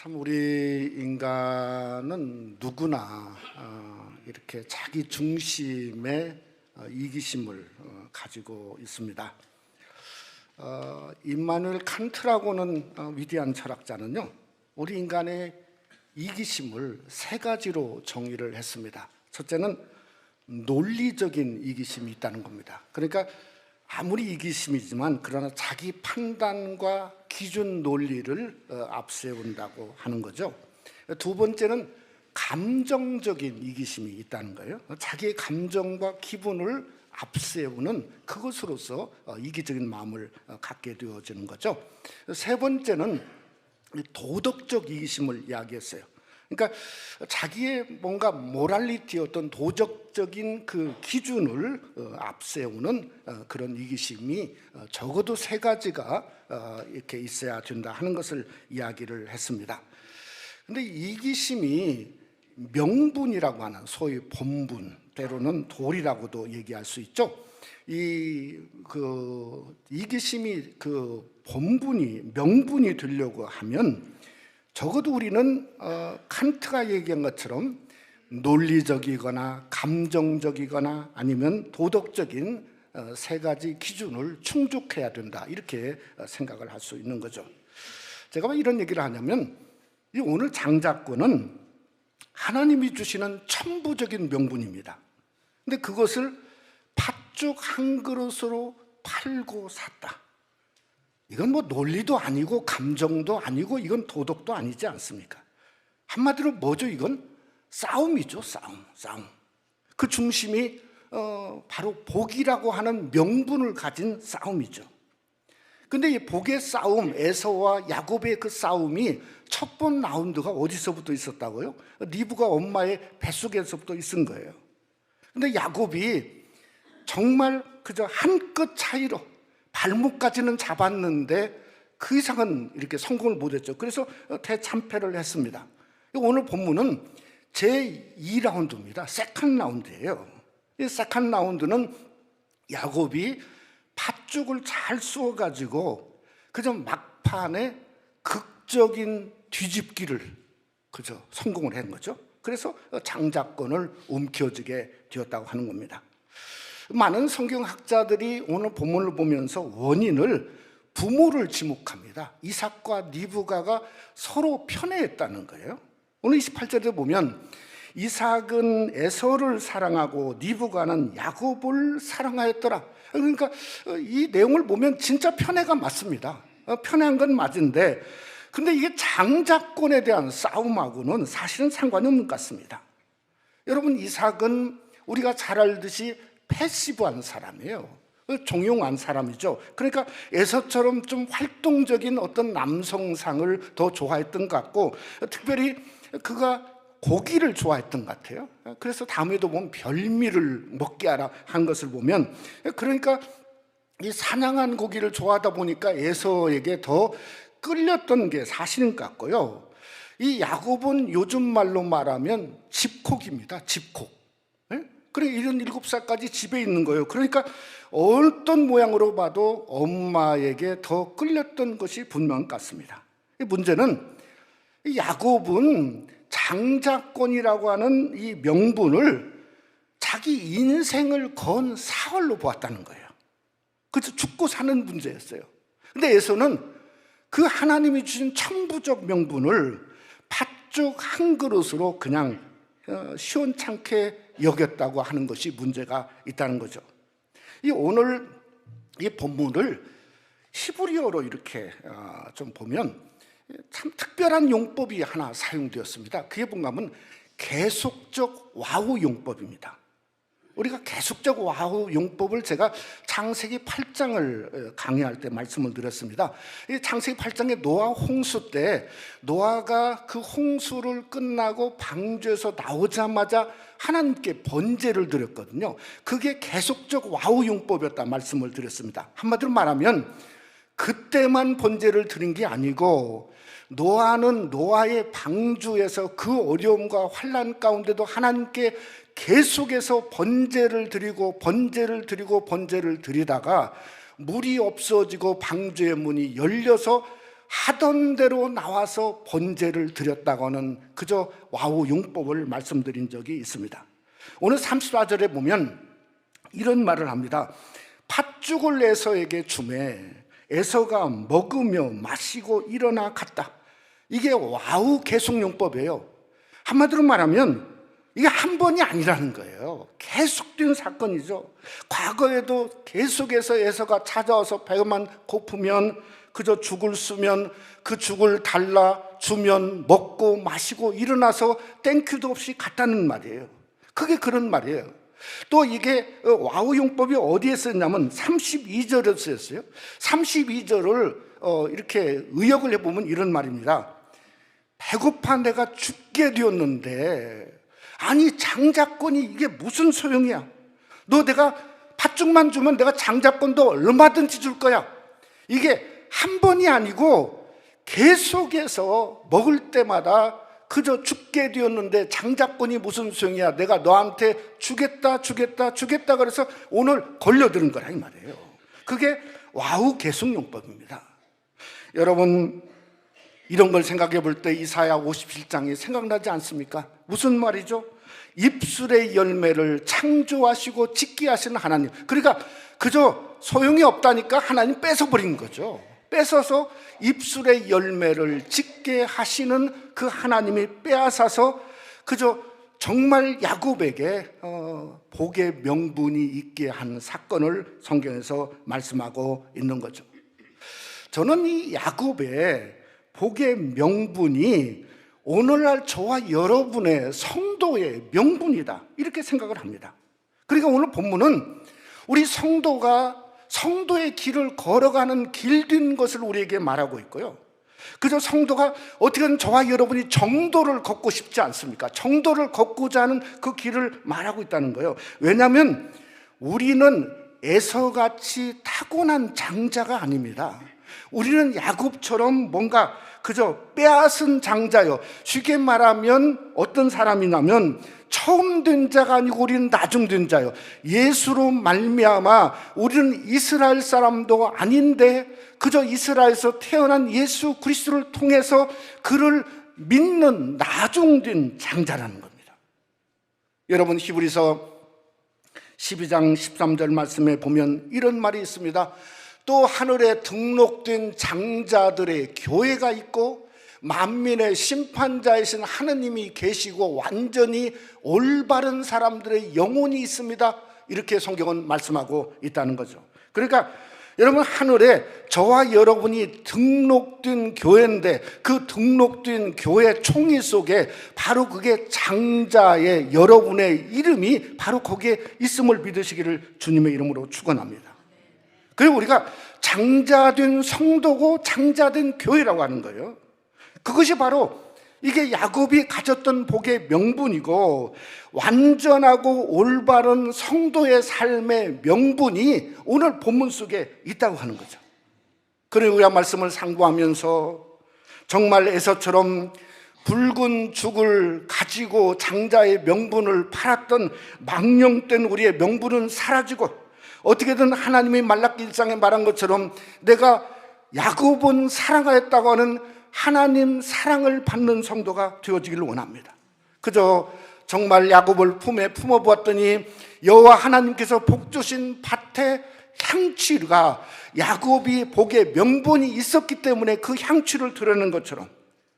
참 우리 인간은 누구나 이렇게 자기 중심의 이기심을 가지고 있습니다. 임마누엘 칸트라고는 위대한 철학자는요, 우리 인간의 이기심을 세 가지로 정의를 했습니다. 첫째는 논리적인 이기심이 있다는 겁니다. 그러니까 아무리 이기심이지만 그러나 자기 판단과 기준 논리를 앞세운다고 하는 거죠. 두 번째는 감정적인 이기심이 있다는 거예요. 자기의 감정과 기분을 앞세우는 그것으로서 이기적인 마음을 갖게 되어지는 거죠. 세 번째는 도덕적 이기심을 이야기했어요. 그러니까 자기의 뭔가 모랄리티, 어떤 도덕적인 그 기준을 앞세우는 그런 이기심이 적어도 세 가지가 이렇게 있어야 된다 하는 것을 이야기를 했습니다. 근데 이기심이 명분이라고 하는 소위 본분, 때로는 도리라고도 얘기할 수 있죠. 이기심이 본분이 명분이 되려고 하면 적어도 우리는 칸트가 얘기한 것처럼 논리적이거나 감정적이거나 아니면 도덕적인 세 가지 기준을 충족해야 된다, 이렇게 생각을 할 수 있는 거죠. 제가 왜 이런 얘기를 하냐면, 오늘 장자권은 하나님이 주시는 천부적인 명분입니다. 근데 그것을 팥죽 한 그릇으로 팔고 샀다. 이건 뭐 논리도 아니고 감정도 아니고 이건 도덕도 아니지 않습니까? 한마디로 뭐죠? 이건 싸움이죠. 싸움. 그 중심이 바로 복이라고 하는 명분을 가진 싸움이죠. 근데 이 복의 싸움, 에서와 야곱의 그 싸움이 첫 번 라운드가 어디서부터 있었다고요? 리브가 엄마의 뱃속에서부터 있은 거예요. 근데 야곱이 정말 그저 한 끗 차이로 발목까지는 잡았는데 그 이상은 이렇게 성공을 못했죠. 그래서 대참패를 했습니다. 오늘 본문은 제2라운드입니다. 세컨 라운드예요. 이 세컨 라운드는 야곱이 팥죽을 잘 쏘아가지고 그저 막판에 극적인 뒤집기를 그저 성공을 한 거죠. 그래서 장자권을 움켜쥐게 되었다고 하는 겁니다. 많은 성경학자들이 오늘 본문을 보면서 원인을 부모를 지목합니다. 이삭과 리브가가 서로 편애했다는 거예요. 오늘 28절에 보면 이삭은 에서를 사랑하고 리브가는 야곱을 사랑하였더라. 그러니까 이 내용을 보면 진짜 편애가 맞습니다. 편애한 건 맞은데, 근데 이게 장자권에 대한 싸움하고는 사실은 상관이 없는 것 같습니다. 여러분, 이삭은 우리가 잘 알듯이 패시브한 사람이에요. 종용한 사람이죠. 그러니까 에서처럼 좀 활동적인 어떤 남성상을 더 좋아했던 것 같고, 특별히 그가 고기를 좋아했던 것 같아요. 그래서 다음에도 보면 별미를 먹게 하라 한 것을 보면, 그러니까 이 사냥한 고기를 좋아하다 보니까 에서에게 더 끌렸던 게 사실인 것 같고요. 이 야곱은 요즘 말로 말하면 집콕입니다. 집콕. 그래, 77살까지 집에 있는 거예요. 그러니까 어떤 모양으로 봐도 엄마에게 더 끌렸던 것이 분명한 것 같습니다. 문제는 야곱은 장자권이라고 하는 이 명분을 자기 인생을 건 사활로 보았다는 거예요. 그래서 죽고 사는 문제였어요. 근데 에서는 그 하나님이 주신 천부적 명분을 팥죽 한 그릇으로 그냥 시원찮게 여겼다고 하는 것이 문제가 있다는 거죠. 오늘 이 본문을 히브리어로 이렇게 좀 보면 참 특별한 용법이 하나 사용되었습니다. 그게 뭔가 하면 계속적 와우 용법입니다. 우리가 계속적 와우 용법을 제가 창세기 8장을 강의할 때 말씀을 드렸습니다. 이 창세기 8장의 노아 홍수 때 노아가 그 홍수를 끝나고 방주에서 나오자마자 하나님께 번제를 드렸거든요. 그게 계속적 와우 용법이었다 말씀을 드렸습니다. 한마디로 말하면 그때만 번제를 드린 게 아니고, 노아는 노아의 방주에서 그 어려움과 환난 가운데도 하나님께 계속해서 번제를 드리고 번제를 드리다가 물이 없어지고 방주의 문이 열려서 하던 대로 나와서 번제를 드렸다고는 그저 와우 용법을 말씀드린 적이 있습니다. 오늘 34절에 보면 이런 말을 합니다. 팥죽을 에서에게 주매 에서가 먹으며 마시고 일어나 갔다. 이게 와우 계속용법이에요. 한마디로 말하면 이게 한 번이 아니라는 거예요. 계속된 사건이죠. 과거에도 계속해서 에서가 찾아와서 배만 고프면 그저 죽을 쓰면 그 죽을 달라 주면 먹고 마시고 일어나서 땡큐도 없이 갔다는 말이에요. 그게 그런 말이에요. 또 이게 와우 용법이 어디에 쓰였냐면 32절에 쓰였어요. 32절을 이렇게 의역을 해보면 이런 말입니다. 배고파 내가 죽게 되었는데 아니 장자권이 이게 무슨 소용이야. 너 내가 팥죽만 주면 내가 장자권도 얼마든지 줄 거야. 이게 한 번이 아니고 계속해서 먹을 때마다 그저 죽게 되었는데 장자권이 무슨 소용이야. 내가 너한테 주겠다 그래서 오늘 걸려드는 거라 이 말이에요. 그게 와우 계속용법입니다. 여러분 이런 걸 생각해 볼 때 이사야 57장이 생각나지 않습니까? 무슨 말이죠? 입술의 열매를 창조하시고 짓게 하시는 하나님. 그러니까 그저 소용이 없다니까 하나님 뺏어버린 거죠. 뺏어서 입술의 열매를 짓게 하시는 그 하나님이 빼앗아서 그저 정말 야곱에게 복의 명분이 있게 한 사건을 성경에서 말씀하고 있는 거죠. 저는 이 야곱의 복의 명분이 오늘날 저와 여러분의 성도의 명분이다 이렇게 생각을 합니다. 그러니까 오늘 본문은 우리 성도가 성도의 길을 걸어가는 길된 것을 우리에게 말하고 있고요. 그저 성도가 어떻게든 저와 여러분이 정도를 걷고 싶지 않습니까? 정도를 걷고자 하는 그 길을 말하고 있다는 거예요. 왜냐하면 우리는 에서같이 타고난 장자가 아닙니다. 우리는 야곱처럼 뭔가 그저 빼앗은 장자요. 쉽게 말하면 어떤 사람이냐면 처음 된 자가 아니고 우리는 나중 된 자요. 예수로 말미암아 우리는 이스라엘 사람도 아닌데 그저 이스라엘에서 태어난 예수 그리스도를 통해서 그를 믿는 나중된 장자라는 겁니다. 여러분 히브리서 12장 13절 말씀에 보면 이런 말이 있습니다. 또 하늘에 등록된 장자들의 교회가 있고 만민의 심판자이신 하느님이 계시고 완전히 올바른 사람들의 영혼이 있습니다. 이렇게 성경은 말씀하고 있다는 거죠. 그러니까 여러분 하늘에 저와 여러분이 등록된 교회인데 그 등록된 교회 총회 속에 바로 그게 장자의 여러분의 이름이 바로 거기에 있음을 믿으시기를 주님의 이름으로 축원합니다. 그리고 우리가 장자된 성도고 장자된 교회라고 하는 거예요. 그것이 바로 이게 야곱이 가졌던 복의 명분이고 완전하고 올바른 성도의 삶의 명분이 오늘 본문 속에 있다고 하는 거죠. 그리고 우리가 말씀을 상고하면서 정말 에서처럼 붉은 죽을 가지고 장자의 명분을 팔았던 망령된 우리의 명분은 사라지고 어떻게든 하나님이 말라기 1장에 말한 것처럼 내가 야곱은 사랑하였다고 하는 하나님 사랑을 받는 성도가 되어지기를 원합니다. 그저 정말 야곱을 품에 품어보았더니 여호와 하나님께서 복 주신 밭의 향취가 야곱이 복의 명분이 있었기 때문에 그 향취를 드러내는 것처럼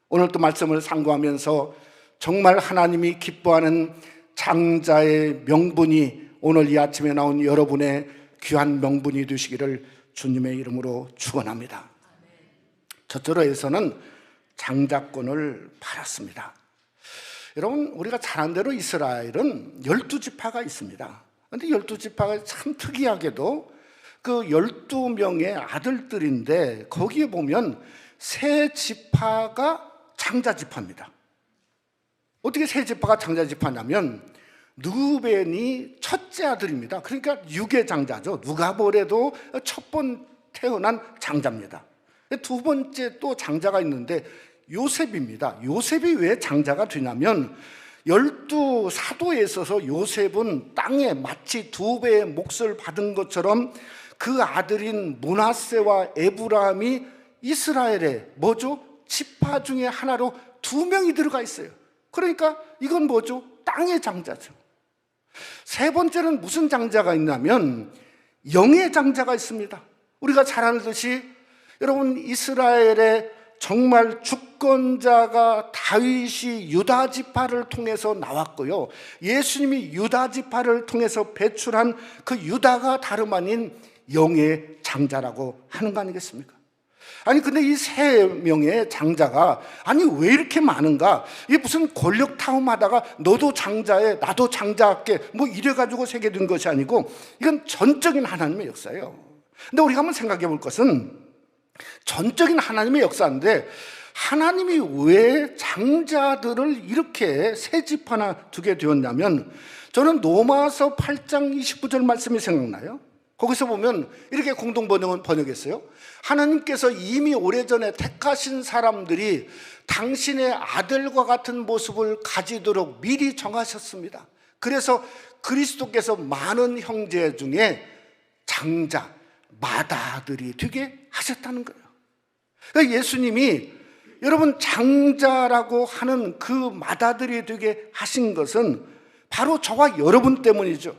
오늘 또 말씀을 상고하면서 정말 하나님이 기뻐하는 장자의 명분이 오늘 이 아침에 나온 여러분의 귀한 명분이 되시기를 주님의 이름으로 축원합니다. 저쪽에서는 장자권을 팔았습니다. 여러분 우리가 잘 아는 대로 이스라엘은 12지파가 있습니다. 그런데 12지파가 참 특이하게도 그 12명의 아들들인데 거기에 보면 3지파가 장자지파입니다. 어떻게 3지파가 장자지파냐면 르우벤이 첫째 아들입니다. 그러니까 육의 장자죠. 누가 보래도 첫 번 태어난 장자입니다. 두 번째 또 장자가 있는데 요셉입니다. 요셉이 왜 장자가 되냐면 12사도에 있어서 요셉은 땅에 마치 2배의 몫을 받은 것처럼 그 아들인 므낫세와 에브라임이 이스라엘의 뭐죠? 지파 중에 하나로 2명이 들어가 있어요. 그러니까 이건 뭐죠? 땅의 장자죠. 세 번째는 무슨 장자가 있냐면 영의 장자가 있습니다. 우리가 잘 알듯이 여러분, 이스라엘의 정말 주권자가 다윗이 유다 지파를 통해서 나왔고요, 예수님이 유다 지파를 통해서 배출한 그 유다가 다름 아닌 영의 장자라고 하는 거 아니겠습니까? 아니 근데 이 3명의 장자가 아니 왜 이렇게 많은가? 이게 무슨 권력 탐험하다가 너도 장자해 나도 장자할게 뭐 이래가지고 새겨둔 것이 아니고 이건 전적인 하나님의 역사예요. 근데 우리가 한번 생각해 볼 것은 전적인 하나님의 역사인데 하나님이 왜 장자들을 이렇게 세 지파나 두게 되었냐면, 저는 로마서 8장 29절 말씀이 생각나요. 거기서 보면 이렇게 공동 번역했어요. 하나님께서 이미 오래전에 택하신 사람들이 당신의 아들과 같은 모습을 가지도록 미리 정하셨습니다. 그래서 그리스도께서 많은 형제 중에 장자, 맏아들이 되게 하셨다는 거예요. 그러니까 예수님이 여러분 장자라고 하는 그 맏아들이 되게 하신 것은 바로 저와 여러분 때문이죠.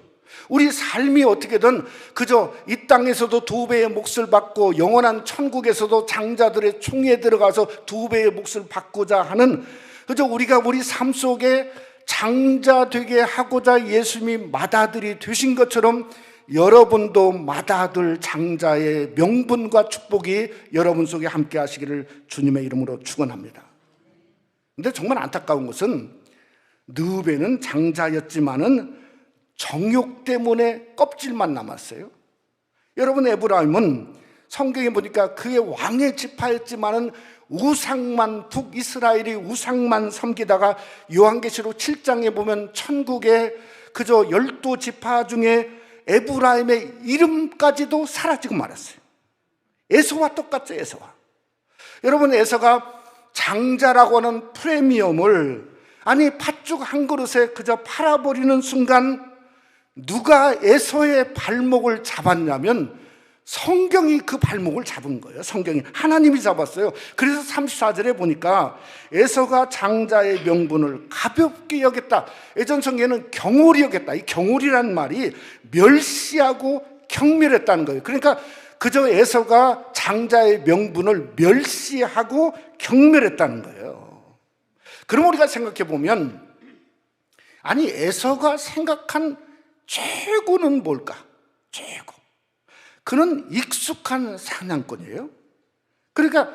우리 삶이 어떻게든 그저 이 땅에서도 2배의 몫을 받고 영원한 천국에서도 장자들의 총에 들어가서 2배의 몫을 받고자 하는, 그저 우리가 우리 삶 속에 장자 되게 하고자 예수님이 맏아들이 되신 것처럼 여러분도 맏아들 장자의 명분과 축복이 여러분 속에 함께 하시기를 주님의 이름으로 축원합니다. 근데 정말 안타까운 것은 느베는 장자였지만은 정욕 때문에 껍질만 남았어요. 여러분, 에브라임은 성경에 보니까 그의 왕의 지파였지만은 우상만, 북이스라엘이 우상만 섬기다가 요한계시록 7장에 보면 천국에 그저 12지파 중에 에브라임의 이름까지도 사라지고 말았어요. 에서와 똑같죠, 에서와. 여러분, 에서가 장자라고 하는 프리미엄을 아니 팥죽 한 그릇에 그저 팔아버리는 순간 누가 에서의 발목을 잡았냐면 성경이 그 발목을 잡은 거예요. 성경이, 하나님이 잡았어요. 그래서 34절에 보니까 에서가 장자의 명분을 가볍게 여겼다. 예전 성경에는 경홀히 여겼다. 이 경홀이란 말이 멸시하고 경멸했다는 거예요. 그러니까 그저 에서가 장자의 명분을 멸시하고 경멸했다는 거예요. 그럼 우리가 생각해 보면 아니 에서가 생각한 최고는 뭘까? 최고. 그는 익숙한 사냥꾼이에요. 그러니까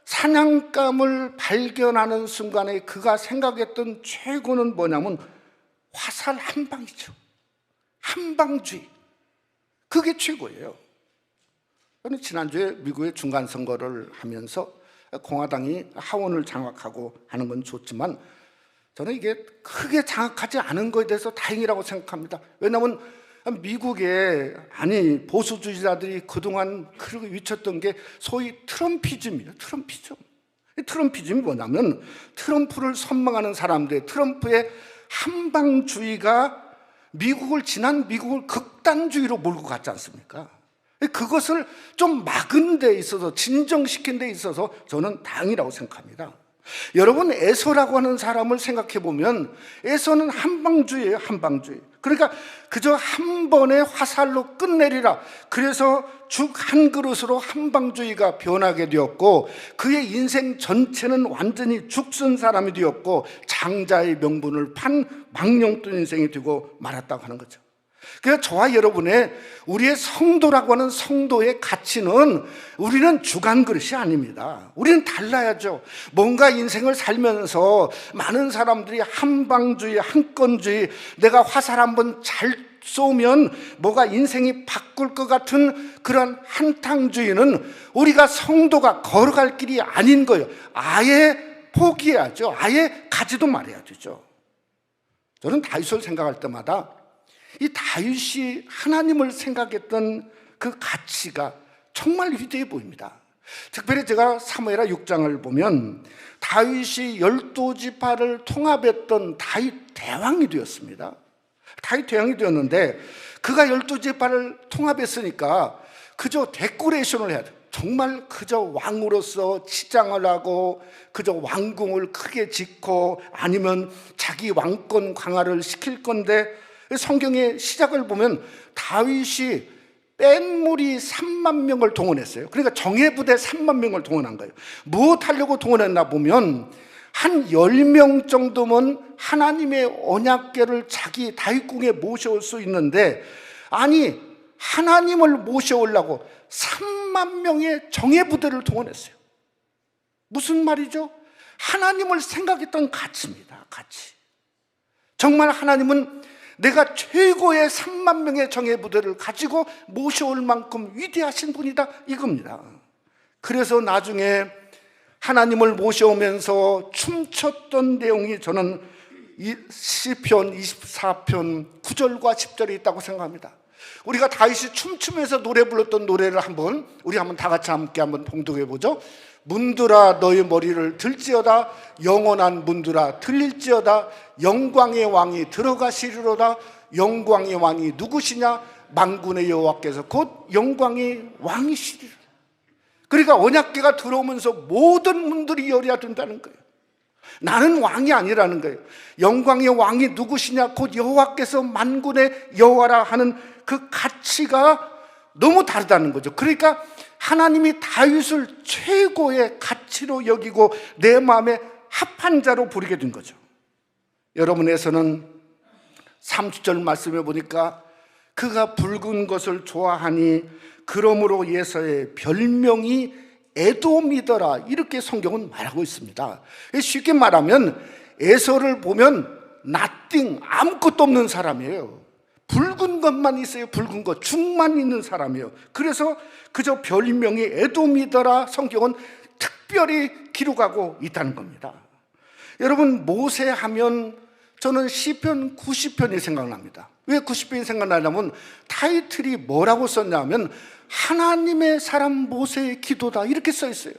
사냥감을 발견하는 순간에 그가 생각했던 최고는 뭐냐면 화살 한 방이죠. 한방주의. 그게 최고예요. 저는 지난주에 미국의 중간선거를 하면서 공화당이 하원을 장악하고 하는 건 좋지만 저는 이게 크게 장악하지 않은 것에 대해서 다행이라고 생각합니다. 왜냐하면 미국의 아니 보수주의자들이 그동안 그렇게 외쳤던 게 소위 트럼피즘이에요. 트럼피즘. 트럼피즘이 뭐냐면 트럼프를 선망하는 사람들, 트럼프의 한방주의가 미국을 극단주의로 몰고 갔지 않습니까? 그것을 좀 막은 데 있어서, 진정시킨 데 있어서 저는 다행이라고 생각합니다. 여러분, 에서라고 하는 사람을 생각해 보면 에서는 한방주의예요. 한방주의. 그러니까 그저 한 번의 화살로 끝내리라. 그래서 죽 한 그릇으로 한방주의가 변하게 되었고 그의 인생 전체는 완전히 죽순 사람이 되었고 장자의 명분을 판 망령된 인생이 되고 말았다고 하는 거죠. 그래서 저와 여러분의 우리의 성도라고 하는 성도의 가치는 우리는 주간 그릇이 아닙니다. 우리는 달라야죠. 뭔가 인생을 살면서 많은 사람들이 한방주의, 한건주의, 내가 화살 한번 잘 쏘면 뭐가 인생이 바꿀 것 같은 그런 한탕주의는 우리가 성도가 걸어갈 길이 아닌 거예요. 아예 포기해야죠. 아예 가지도 말아야 되죠. 저는 다윗을 생각할 때마다 이 다윗이 하나님을 생각했던 그 가치가 정말 위대해 보입니다. 특별히 제가 사무엘하 6장을 보면 다윗이 12지파를 통합했던 다윗 대왕이 되었습니다. 다윗 대왕이 되었는데 그가 12지파를 통합했으니까 그저 데코레이션을 해야 돼. 정말 그저 왕으로서 치장을 하고 그저 왕궁을 크게 짓고 아니면 자기 왕권 강화를 시킬 건데, 성경의 시작을 보면 다윗이 뺀무리 3만 명을 동원했어요. 그러니까 정예부대 3만 명을 동원한 거예요. 무엇 하려고 동원했나 보면 한 10명 정도면 하나님의 언약궤를 자기 다윗궁에 모셔올 수 있는데, 아니 하나님을 모셔오려고 3만 명의 정예부대를 동원했어요. 무슨 말이죠? 하나님을 생각했던 가치입니다. 가치. 정말 하나님은 내가 최고의 3만 명의 정예부대를 가지고 모셔올 만큼 위대하신 분이다, 이겁니다. 그래서 나중에 하나님을 모셔오면서 춤췄던 내용이 저는 시편 24편 9절과 10절에 있다고 생각합니다. 우리가 다윗이 춤추면서 노래 불렀던 노래를 우리 한번 다 같이 함께 한번 봉독해 보죠. 문들아 너의 머리를 들지어다, 영원한 문들아 들릴지어다, 영광의 왕이 들어가시리로다. 영광의 왕이 누구시냐? 만군의 여호와께서 곧 영광의 왕이시리라. 그러니까 언약궤가 들어오면서 모든 문들이 열려야 된다는 거예요. 나는 왕이 아니라는 거예요. 영광의 왕이 누구시냐? 곧 여호와께서 만군의 여호와라 하는 그 가치가 너무 다르다는 거죠. 그러니까 하나님이 다윗을 최고의 가치로 여기고 내 마음에 합한 자로 부르게 된 거죠. 여러분에서는 30절 말씀해 보니까 그가 붉은 것을 좋아하니 그러므로 예서의 별명이 에돔이더라, 이렇게 성경은 말하고 있습니다. 쉽게 말하면 에서를 보면 nothing, 아무것도 없는 사람이에요. 붉은 것만 있어요. 붉은 것, 죽만 있는 사람이에요. 그래서 그저 별명이 에돔이더라 성경은 특별히 기록하고 있다는 겁니다. 여러분, 모세 하면 저는 시편 90편이 생각납니다. 왜 90편이 생각나냐면 타이틀이 뭐라고 썼냐면 하나님의 사람 모세의 기도다, 이렇게 써 있어요.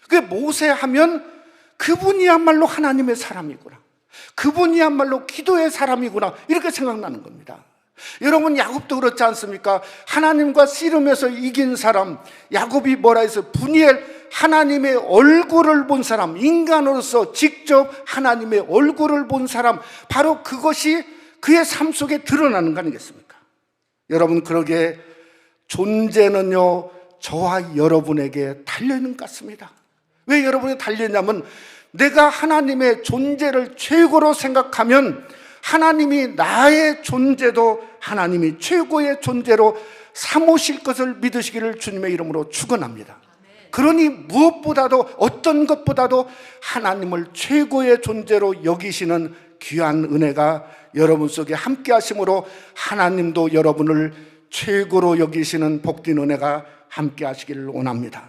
그 모세 하면 그분이야말로 하나님의 사람이구나, 그분이야말로 기도의 사람이구나, 이렇게 생각나는 겁니다. 여러분, 야곱도 그렇지 않습니까? 하나님과 씨름해서 이긴 사람, 야곱이 뭐라 해서 분이엘, 하나님의 얼굴을 본 사람, 인간으로서 직접 하나님의 얼굴을 본 사람, 바로 그것이 그의 삶 속에 드러나는 거 아니겠습니까? 여러분, 그러게 존재는요 저와 여러분에게 달려있는 것 같습니다. 왜 여러분이 달려있냐면 내가 하나님의 존재를 최고로 생각하면 하나님이 나의 존재도 하나님이 최고의 존재로 삼으실 것을 믿으시기를 주님의 이름으로 축원합니다. 그러니 무엇보다도 어떤 것보다도 하나님을 최고의 존재로 여기시는 귀한 은혜가 여러분 속에 함께 하심으로 하나님도 여러분을 최고로 여기시는 복된 은혜가 함께 하시기를 원합니다.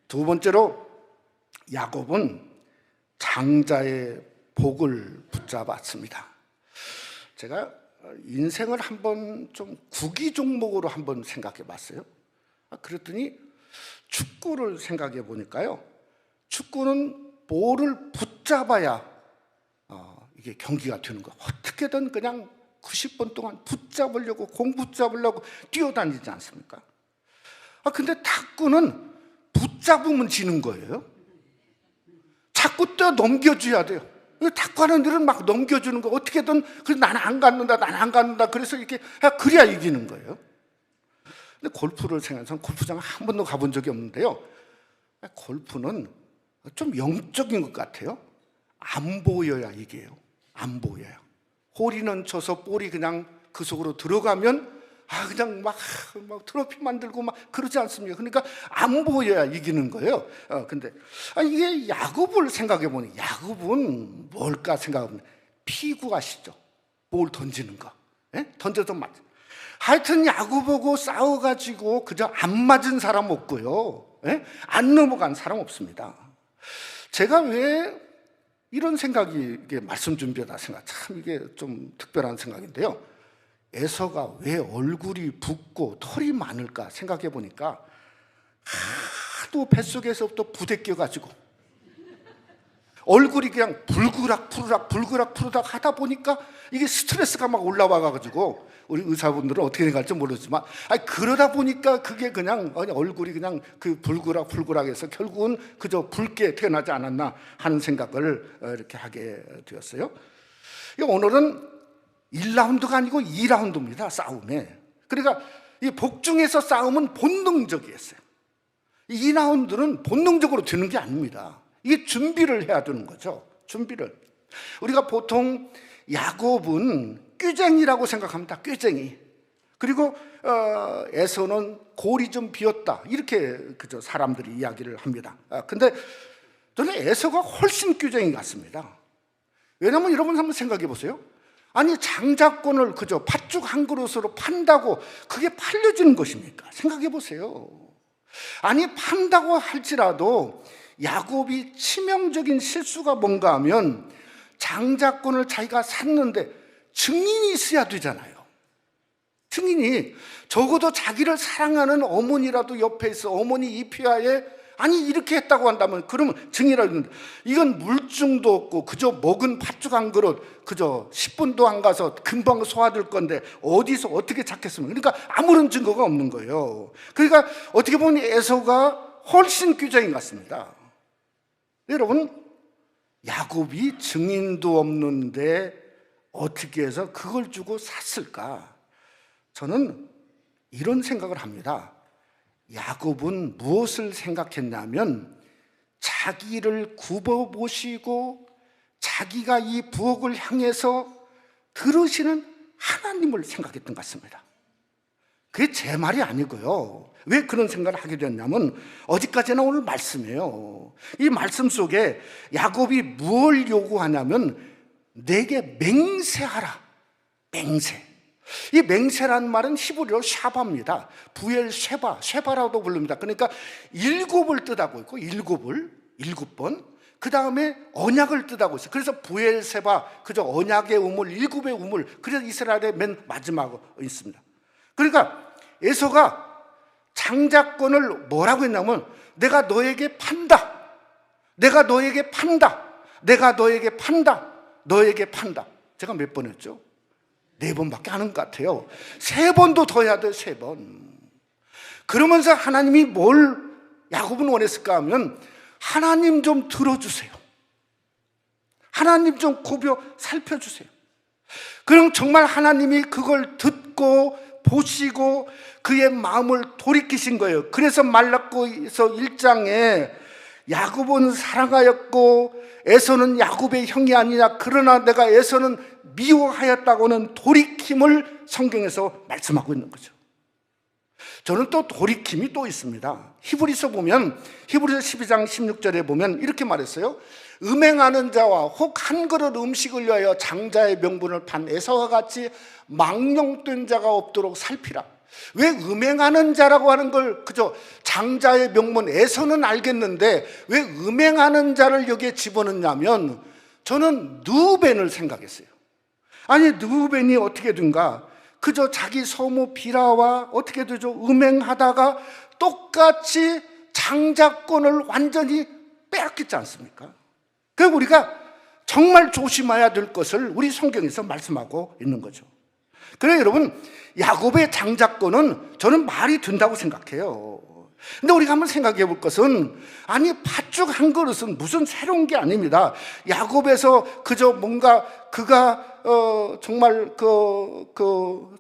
두 번째로 야곱은 장자의 복을 붙잡았습니다. 제가 인생을 한번 좀 구기 종목으로 한번 생각해 봤어요. 그랬더니 축구를 생각해 보니까요, 축구는 볼을 붙잡아야 이게 경기가 되는 거예요. 어떻게든 그냥 90분 동안 붙잡으려고, 공 붙잡으려고 뛰어다니지 않습니까? 근데 탁구는 붙잡으면 지는 거예요. 자꾸 또 넘겨줘야 돼요. 탁구하는 들은 막 넘겨주는 거, 어떻게든 그래서 나는 안 갖는다, 그래서 이렇게 그래야 이기는 거예요. 근데 골프를 생각해서 골프장 한 번도 가본 적이 없는데요, 골프는 좀 영적인 것 같아요. 안 보여야 이게요. 안 보여요. 홀이는 쳐서 볼이 그냥 그 속으로 들어가면 그냥 막 트로피 만들고 막 그러지 않습니까? 그러니까 안 보여야 이기는 거예요. 근데 이게 야구를 생각해 보니 야구는 뭘까 생각하면 피구 아시죠? 볼 던지는 거. 던져서 맞. 하여튼 야구 보고 싸워가지고 그저 안 맞은 사람 없고요, 안 넘어간 사람 없습니다. 제가 왜 이런 생각이 이게 말씀 준비하다 생각, 참 이게 좀 특별한 생각인데요. 에서가 왜 얼굴이 붓고 털이 많을까 생각해 보니까 하도 뱃속에서부터 부대껴 가지고 얼굴이 그냥 불그락 하다 보니까 이게 스트레스가 막 올라와 가지고 우리 의사분들은 어떻게 생각할지 모르지만 그러다 보니까 그게 그냥 얼굴이 그냥 그 불그락해서 결국은 그저 붉게 태어나지 않았나 하는 생각을 이렇게 하게 되었어요. 오늘은 1라운드가 아니고 2라운드입니다. 싸움에. 그러니까 이 복중에서 싸움은 본능적이었어요. 2라운드는 본능적으로 되는 게 아닙니다. 이게 준비를 해야 되는 거죠. 준비를. 우리가 보통 야곱은 꾀쟁이라고 생각합니다. 꾀쟁이. 그리고 에서는 골이 좀 비었다. 이렇게 그저 사람들이 이야기를 합니다. 근데 저는 에서가 훨씬 꾀쟁이 같습니다. 왜냐하면 여러분 한번 생각해 보세요. 아니 장자권을 그저 팥죽 한 그릇으로 판다고 그게 팔려지는 것입니까? 생각해 보세요. 아니 판다고 할지라도 야곱이 치명적인 실수가 뭔가 하면 장자권을 자기가 샀는데 증인이 있어야 되잖아요. 증인이 적어도 자기를 사랑하는 어머니라도 옆에 있어 어머니 입휘하에 아니 이렇게 했다고 한다면 그러면 증인이라도 있는데 이건 물증도 없고 그저 먹은 팥죽 한 그릇 그저 10분도 안 가서 금방 소화될 건데 어디서 어떻게 찾겠습니까? 그러니까 아무런 증거가 없는 거예요. 그러니까 어떻게 보면 에서가 훨씬 꾀쟁이 같습니다. 여러분 야곱이 증인도 없는데 어떻게 해서 그걸 주고 샀을까? 저는 이런 생각을 합니다. 야곱은 무엇을 생각했냐면 자기를 굽어보시고 자기가 이 부엌을 향해서 들으시는 하나님을 생각했던 것 같습니다. 그게 제 말이 아니고요. 왜 그런 생각을 하게 됐냐면 어디까지나 오늘 말씀이에요. 이 말씀 속에 야곱이 무엇을 요구하냐면 내게 맹세하라. 맹세. 이 맹세라는 말은 히브리어로 샤바입니다. 부엘 쉐바라고 부릅니다. 그러니까 일곱을 뜻하고 있고 일곱 번. 그 다음에 언약을 뜻하고 있어요. 그래서 부엘 쉐바, 그저 언약의 우물, 일곱의 우물. 그래서 이스라엘의 맨 마지막에 있습니다. 그러니까 에서가 장자권을 뭐라고 했냐면 내가 너에게 판다. 내가 너에게 판다. 제가 몇 번 했죠? 4번밖에 안 한 것 같아요. 3번도 더 해야 돼요. 3번. 그러면서 하나님이 뭘 야곱은 원했을까 하면 하나님 좀 들어주세요. 하나님 좀 굽여 살펴주세요. 그럼 정말 하나님이 그걸 듣고 보시고 그의 마음을 돌이키신 거예요. 그래서 말라기서 1장에 야곱은 사랑하였고 에서는 야곱의 형이 아니냐 그러나 내가 에서는 미워하였다고는 돌이킴을 성경에서 말씀하고 있는 거죠. 저는 또 돌이킴이 또 있습니다. 히브리서 12장 16절에 보면 이렇게 말했어요. 음행하는 자와 혹 한 그릇 음식을 위하여 장자의 명분을 판 에서와 같이 망령된 자가 없도록 살피라. 왜 음행하는 자라고 하는 걸 그저 장자의 명분 에서는 알겠는데 왜 음행하는 자를 여기에 집어넣냐면 저는 느우벤을 생각했어요. 아니 느우벤이 어떻게 된가? 그저 자기 소모 비라와 어떻게 되죠? 음행하다가 똑같이 장자권을 완전히 빼앗겼지 않습니까? 그래서 우리가 정말 조심해야 될 것을 우리 성경에서 말씀하고 있는 거죠. 그래서 여러분 야곱의 장자권은 저는 말이 된다고 생각해요. 근데 우리가 한번 생각해 볼 것은 아니 팥죽 한 그릇은 무슨 새로운 게 아닙니다. 야곱에서 그저 뭔가 그가 정말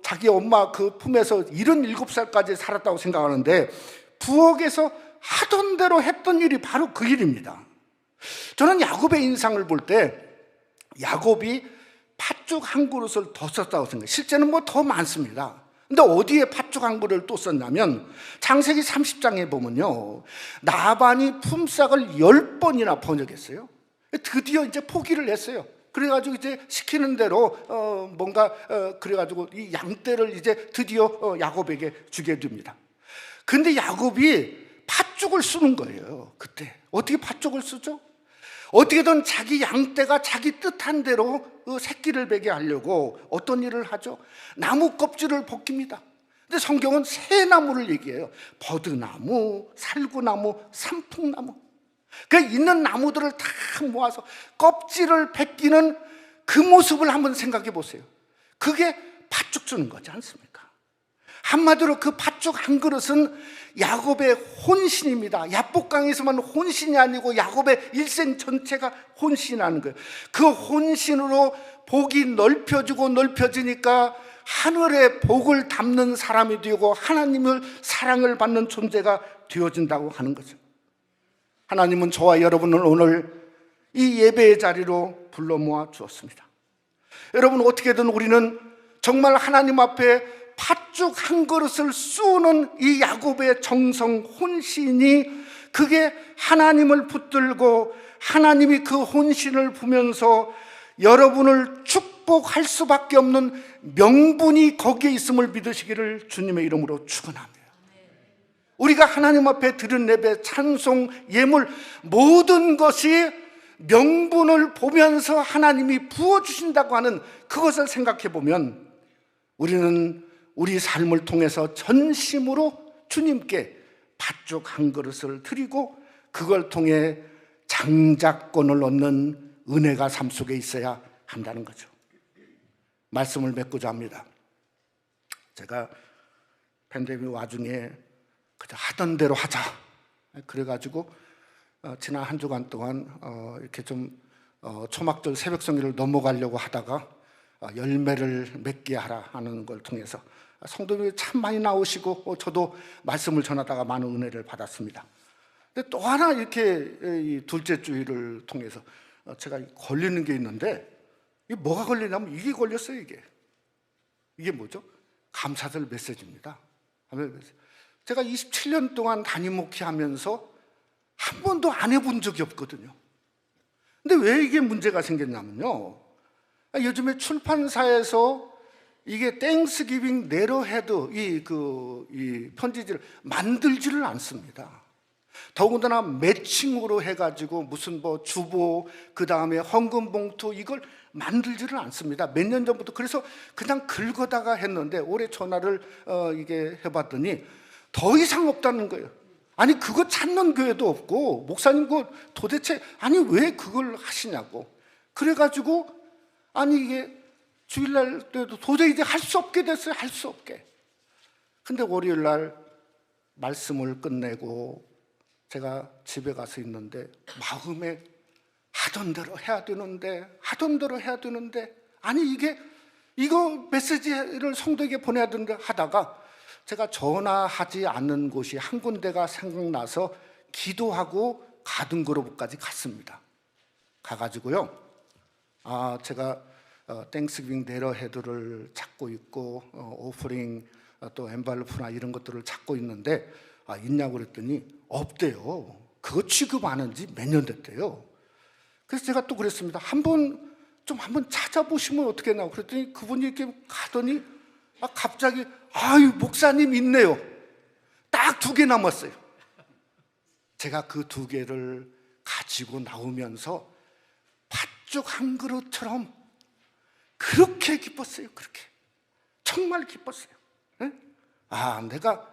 자기 엄마 그 품에서 77살까지 살았다고 생각하는데 부엌에서 하던 대로 했던 일이 바로 그 일입니다. 저는 야곱의 인상을 볼 때 야곱이 팥죽 한 그릇을 더 썼다고 생각해요. 실제는 뭐 더 많습니다. 근데 어디에 팥죽 한 그릇을 또 썼냐면 창세기 30장에 보면요 나반이 품삯을 10번이나 번역했어요. 드디어 이제 포기를 했어요. 그래가지고 이제 시키는 대로 그래가지고 이 양떼를 이제 드디어 야곱에게 주게 됩니다. 근데 야곱이 팥죽을 쓰는 거예요. 그때 어떻게 팥죽을 쓰죠? 어떻게든 자기 양떼가 자기 뜻한 대로 새끼를 베게 하려고 어떤 일을 하죠? 나무 껍질을 벗깁니다. 근데 성경은 새 나무를 얘기해요. 버드나무, 살구나무, 산풍나무. 그 있는 나무들을 다 모아서 껍질을 벗기는 그 모습을 한번 생각해 보세요. 그게 팥죽 주는 거지 않습니까? 한마디로 그 팥죽 한 그릇은 야곱의 혼신입니다. 야복강에서만 혼신이 아니고 야곱의 일생 전체가 혼신이라는 거예요. 그 혼신으로 복이 넓혀지고 넓혀지니까 하늘의 복을 담는 사람이 되고 하나님을 사랑을 받는 존재가 되어진다고 하는 거죠. 하나님은 저와 여러분을 오늘 이 예배의 자리로 불러 모아 주었습니다. 여러분, 어떻게든 우리는 정말 하나님 앞에 팥죽 한 그릇을 쏘는 이 야곱의 정성 혼신이, 그게 하나님을 붙들고 하나님이 그 혼신을 보면서 여러분을 축복할 수밖에 없는 명분이 거기에 있음을 믿으시기를 주님의 이름으로 축원합니다. 우리가 하나님 앞에 드린 예배, 찬송, 예물 모든 것이 명분을 보면서 하나님이 부어주신다고 하는 그것을 생각해 보면 우리는 우리 삶을 통해서 전심으로 주님께 팥죽 한 그릇을 드리고 그걸 통해 장자권을 얻는 은혜가 삶 속에 있어야 한다는 거죠. 말씀을 맺고자 합니다. 제가 팬데믹 와중에 그저 하던 대로 하자, 그래가지고 지난 한 주간 동안 이렇게 좀 초막절 새벽성기를 넘어가려고 하다가 열매를 맺게 하라 하는 걸 통해서 성도님이 참 많이 나오시고 저도 말씀을 전하다가 많은 은혜를 받았습니다. 근데 또 하나 이렇게 이 둘째 주일을 통해서 제가 걸리는 게 있는데, 이게 뭐가 걸리냐면 이게 걸렸어요. 이게 뭐죠? 감사절 메시지입니다. 제가 27년 동안 담임 목회하면서 한 번도 안 해본 적이 없거든요. 근데 왜 이게 문제가 생겼냐면요, 요즘에 출판사에서 이게 땡스기빙 네러헤드 이 편지지를 만들지를 않습니다. 더군다나 매칭으로 해가지고 무슨 주보, 그 다음에 헌금 봉투, 이걸 만들지를 않습니다. 몇 년 전부터. 그래서 그냥 긁어다가 했는데 올해 전화를 이게 해봤더니 더 이상 없다는 거예요. 아니, 그거 찾는 교회도 없고, 목사님 그거 도대체 아니 왜 그걸 하시냐고. 그래가지고 아니 이게 주일날 때도 도저히 이제 할 수 없게 됐어요. 할 수 없게. 근데 월요일날 말씀을 끝내고 제가 집에 가서 있는데 마음에 하던 대로 해야 되는데 아니 이거 메시지를 성도에게 보내야 되는데 하다가 제가 전화하지 않는 곳이 한 군데가 생각나서 기도하고 가든그로브까지 갔습니다. 가가지고요, 제가 땡스기빙 네러헤드를 찾고 있고 오프링 또 엔발로프나 이런 것들을 찾고 있는데 있냐고 그랬더니 없대요. 그거 취급 안 한 지 몇 년 됐대요. 그래서 제가 또 그랬습니다. 한번 찾아보시면 어떻게 나고 그랬더니 그분이 이렇게 가더니 갑자기 아유 목사님 있네요. 딱 2개 남았어요. 제가 그 2개를 가지고 나오면서 팥죽 한 그릇처럼 그렇게 기뻤어요. 그렇게 정말 기뻤어요. 네? 내가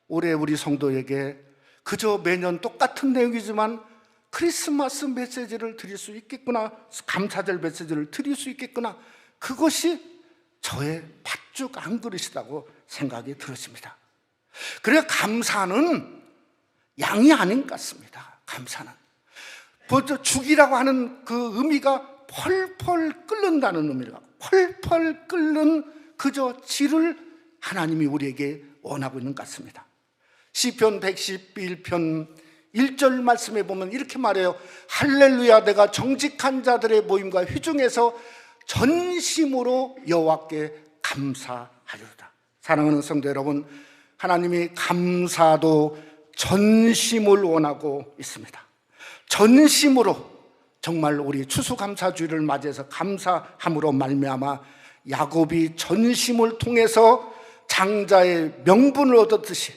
올해 우리 성도에게 그저 매년 똑같은 내용이지만 크리스마스 메시지를 드릴 수 있겠구나, 감사절 메시지를 드릴 수 있겠구나, 그것이 저의 팥죽 한 그릇이라고 생각이 들었습니다. 그래 감사는 양이 아닌 것 같습니다. 감사는 죽이라고 하는 그 의미가 펄펄 끓는다는 의미가, 펄펄 끓는 그저 질을 하나님이 우리에게 원하고 있는 것 같습니다. 시편 111편 1절 말씀에 보면 이렇게 말해요. 할렐루야, 내가 정직한 자들의 모임과 회중에서 전심으로 여호와께 감사하리로다. 사랑하는 성도 여러분, 하나님이 감사도 전심을 원하고 있습니다. 전심으로 정말 우리 추수감사주의를 맞이해서 감사함으로 말미암아 야곱이 전심을 통해서 장자의 명분을 얻었듯이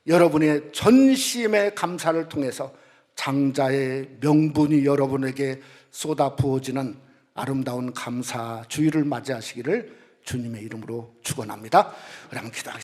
여러분의 전심의 감사를 통해서 장자의 명분이 여러분에게 쏟아 부어지는 아름다운 감사주의를 맞이하시기를 주님의 이름으로 축원합니다. 그럼 기도하겠습니다.